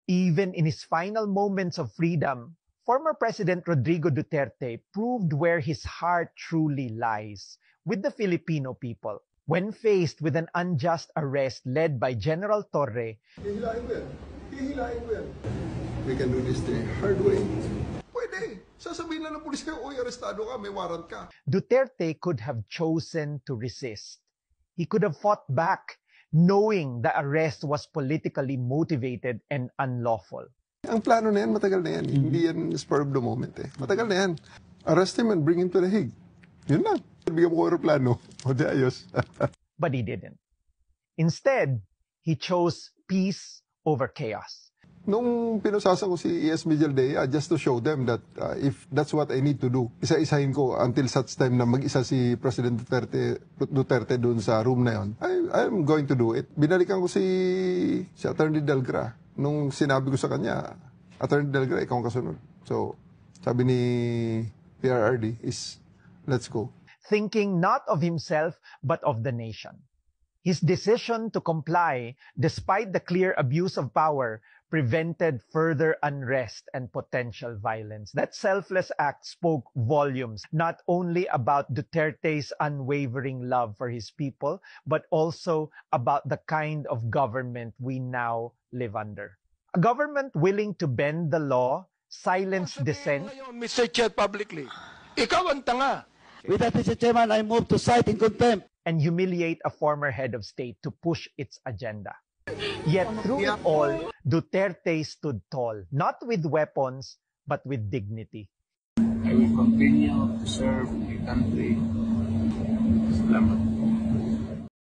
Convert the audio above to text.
Even in his final moments of freedom, former President Rodrigo Duterte proved where his heart truly lies, with the Filipino people. When faced with an unjust arrest led by General Torre, hihilahin ko yan. Hihilahin ko yan. We can do this the hard way. Pwede. Sasabihin lang ng pulis kayo, uy, arestado ka, may warrant ka. Duterte could have chosen to resist. He could have fought back, knowing the arrest was politically motivated and unlawful. Ang plano na yan, matagal na yan. Hindi yan spur of the moment eh. Matagal na yan. Arrest him and bring him to the Hague. Yun lang. Bigyan mo ko aeroplano. O di ayos. But he didn't. Instead, he chose peace over chaos. Nung pinusasan ko si E.S. Medialdea, just to show them that if that's what I need to do, isa-isahin ko until such time na mag-isa si President Duterte doon sa room na yon, I'm going to do it. Binalikan ko si Attorney Delgra. Nung sinabi ko sa kanya, Attorney Delgra, ikaw ang kasunod. So, sabi ni PRRD is, let's go. Thinking not of himself, but of the nation. His decision to comply, despite the clear abuse of power, prevented further unrest and potential violence. That selfless act spoke volumes, not only about Duterte's unwavering love for his people, but also about the kind of government we now live under. A government willing to bend the law, silence dissent. Mr. Chair, publicly, ikaw ang tanga. With that, Mr. Chairman, I move to cite in contempt. And humiliate a former head of state to push its agenda. Yet through it all, Duterte stood tall, not with weapons, but with dignity. I will continue to serve my country. Salamat.